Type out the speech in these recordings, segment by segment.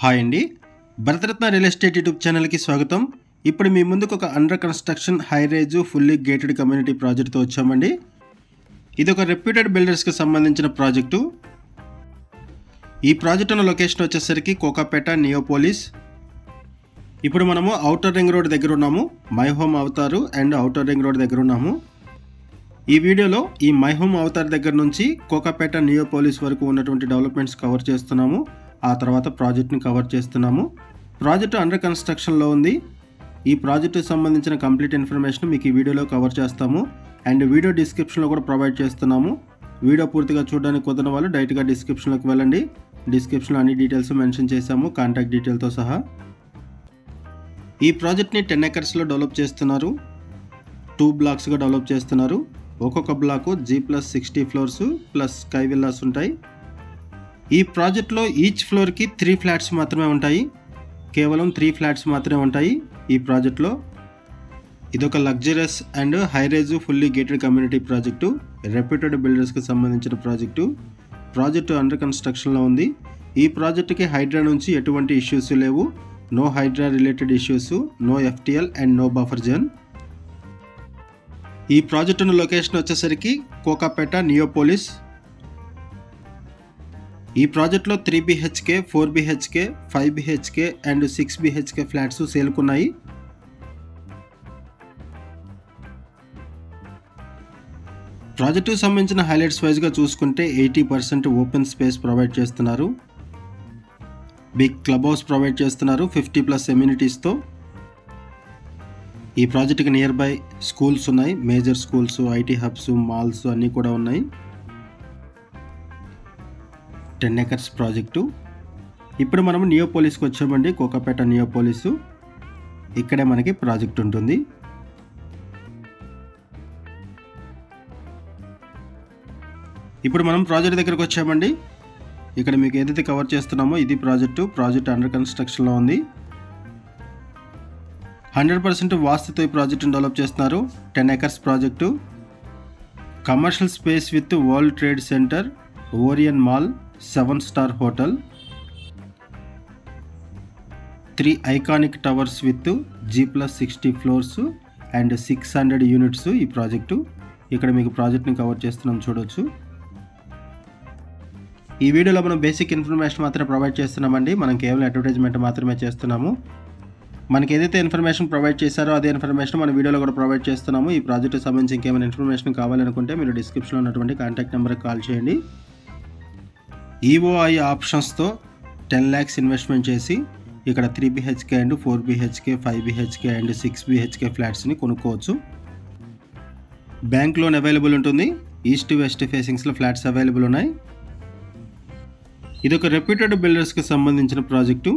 Hi అండి, Bharat Ratna real estate YouTube ఛానల్కి స్వాగతం. ఇప్పుడు మీ ముందుకు ఒక under construction high rise fully gated community ప్రాజెక్ట్తో వచ్చామండి. ఇది ఒక రెప్యూటెడ్ బిల్డర్స్కి సంబంధించిన ప్రాజెక్టు. ఈ ప్రాజెక్ట్ ఉన్న లొకేషన్ వచ్చేసరికి కోకాపేట, నియోపోలిస్. ఇప్పుడు మనము ఔటర్ రింగ్ రోడ్ దగ్గర ఉన్నాము. మై హోమ్ అవతారు అండ్ ఔటర్ రింగ్ రోడ్ దగ్గర ఉన్నాము. ఈ వీడియోలో ఈ మై హోమ్ అవతార్ దగ్గర నుంచి కోకాపేట, నియోపోలిస్ వరకు ఉన్నటువంటి డెవలప్మెంట్స్ కవర్ చేస్తున్నాము. ఆ తర్వాత ప్రాజెక్ట్ని కవర్ చేస్తున్నాము. ప్రాజెక్టు అండర్ కన్స్ట్రక్షన్లో ఉంది. ఈ ప్రాజెక్టుకి సంబంధించిన కంప్లీట్ ఇన్ఫర్మేషన్ మీకు ఈ వీడియోలో కవర్ చేస్తాము. అండ్ వీడియో డిస్క్రిప్షన్లో కూడా ప్రొవైడ్ చేస్తున్నాము. వీడియో పూర్తిగా చూడడానికి కుదరని వాళ్ళు డైరెక్ట్గా డిస్క్రిప్షన్లోకి వెళ్ళండి. డిస్క్రిప్షన్లో అన్ని డీటెయిల్స్ మెన్షన్ చేశాము, కాంటాక్ట్ డీటెయిల్తో సహా. ఈ ప్రాజెక్ట్ని 10 acresలో డెవలప్ చేస్తున్నారు. 2 బ్లాక్స్గా డెవలప్ చేస్తున్నారు. ఒక్కొక్క block G+60 floors plus sky villas ఉంటాయి. ఈ ప్రాజెక్ట్లో ఈచ్ ఫ్లోర్కి 3 ఫ్లాట్స్ మాత్రమే ఉంటాయి. కేవలం 3 ఫ్లాట్స్ మాత్రమే ఉంటాయి ఈ ప్రాజెక్ట్లో. ఇదొక luxurious and high rise fully gated community project. Reputed బిల్డర్స్కి సంబంధించిన ప్రాజెక్టు. ప్రాజెక్టు అండర్ కన్స్ట్రక్షన్లో ఉంది. ఈ ప్రాజెక్టుకి హైడ్రా నుంచి ఎటువంటి ఇష్యూస్ లేవు. No HYDRAA related issues, no FTL and no buffer zone. ఈ ప్రాజెక్టు ఉన్న లొకేషన్ వచ్చేసరికి కోకాపేట, నియోపోలిస్. ఈ ప్రాజెక్ట్లో 3 BHK, 4 BHK, 5 BHK and 6 BHK flats సేల్కున్నాయి. ప్రాజెక్టుకు సంబంధించిన హైలైట్స్ వైజ్గా చూసుకుంటే 80% ఓపెన్ స్పేస్ ప్రొవైడ్ చేస్తున్నారు. బిగ్ క్లబ్ హౌస్ ప్రొవైడ్ చేస్తున్నారు 50+ ఎమ్యూనిటీస్తో. ఈ ప్రాజెక్టుకి నియర్ బై స్కూల్స్ ఉన్నాయి. Major schools, IT hubs, malls అన్నీ కూడా ఉన్నాయి. 10 acres ప్రాజెక్టు. ఇప్పుడు మనము నియోపోలిస్కి వచ్చామండి. కోకాపేట, నియోపోలిసు. ఇక్కడే మనకి ప్రాజెక్ట్ ఉంటుంది. ఇప్పుడు మనం ప్రాజెక్ట్ దగ్గరకు వచ్చామండి. ఇక్కడ మీకు ఏదైతే కవర్ చేస్తున్నామో ఇది ప్రాజెక్ట్ అండర్ కన్స్ట్రక్షన్లో ఉంది. 100% వాస్తుతో ఈ ప్రాజెక్టును డెవలప్ చేస్తున్నారు. 10 acres project. Commercial space with world trade center, Orion mall, 7-star hotel, 3 iconic towers with G+60 floors and 600 units ఈ ప్రాజెక్టు. ఇక్కడ మీకు ప్రాజెక్ట్ని కవర్ చేస్తున్నాం, చూడొచ్చు. ఈ వీడియోలో మనం బేసిక్ ఇన్ఫర్మేషన్ మాత్రమే ప్రొవైడ్ చేస్తున్నామండి. మనం కేవలం అడ్వర్టైజ్మెంట్ మాత్రమే చేస్తున్నాము. మనకి ఏదైతే ఇన్ఫర్మేషన్ ప్రొవైడ్ చేశారో అదే ఇన్ఫర్మేషన్ మన వీడియోలో కూడా ప్రొవైడ్ చేస్తున్నాము. ఈ ప్రాజెక్ట్కి సంబంధించి ఇంకేమైనా ఇన్ఫర్మేషన్ కావాలనుకుంటే మీరు డిస్క్రిప్షన్లో ఉన్నటువంటి కాంటాక్ట్ నెంబర్కి కాల్ చేయండి. EOI ఆప్షన్స్తో 10 lakhs ఇన్వెస్ట్మెంట్ చేసి ఇక్కడ 3 BHK and 4 BHK, 5 BHK and 6 BHK ఫ్లాట్స్ని కొనుక్కోవచ్చు. బ్యాంక్ లోన్ అవైలబుల్ ఉంటుంది. ఈస్ట్ వెస్ట్ ఫేసింగ్స్లో ఫ్లాట్స్ అవైలబుల్ ఉన్నాయి. ఇది ఒక రెప్యూటెడ్ బిల్డర్స్కి సంబంధించిన ప్రాజెక్టు.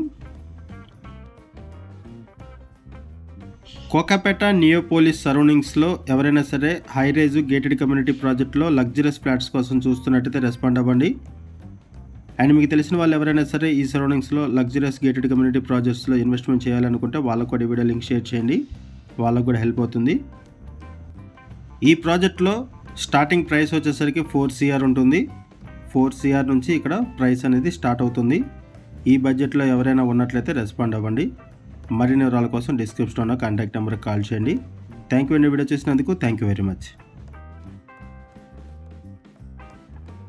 కోకాపేట, నియోపోలిస్ సరౌండింగ్స్లో ఎవరైనా సరే హై రైజ్ గేటెడ్ కమ్యూనిటీ ప్రాజెక్ట్లో లగ్జరియస్ ఫ్లాట్స్ కోసం చూస్తున్నట్టయితే రెస్పాండ్ అవ్వండి. అండ్ మీకు తెలిసిన వాళ్ళు ఎవరైనా సరే ఈ సరౌండింగ్స్లో లగ్జరియస్ గేటెడ్ కమ్యూనిటీ ప్రాజెక్ట్స్లో ఇన్వెస్ట్మెంట్ చేయాలనుకుంటే వాళ్ళకు కూడా వీడియో లింక్ షేర్ చేయండి. వాళ్ళకు కూడా హెల్ప్ అవుతుంది. ఈ ప్రాజెక్ట్లో స్టార్టింగ్ ప్రైస్ వచ్చేసరికి 4 CR ఉంటుంది. 4 CR నుంచి ఇక్కడ ప్రైస్ అనేది స్టార్ట్ అవుతుంది. ఈ బడ్జెట్లో ఎవరైనా ఉన్నట్లయితే రెస్పాండ్ అవ్వండి. మరిన్ని వివరాల కోసం డిస్క్రిప్షన్లో ఉన్న కాంటాక్ట్ నెంబర్కి కాల్ చేయండి. థ్యాంక్ యూ అండి. వీడియో చూసినందుకు థ్యాంక్ యూ వెరీ మచ్.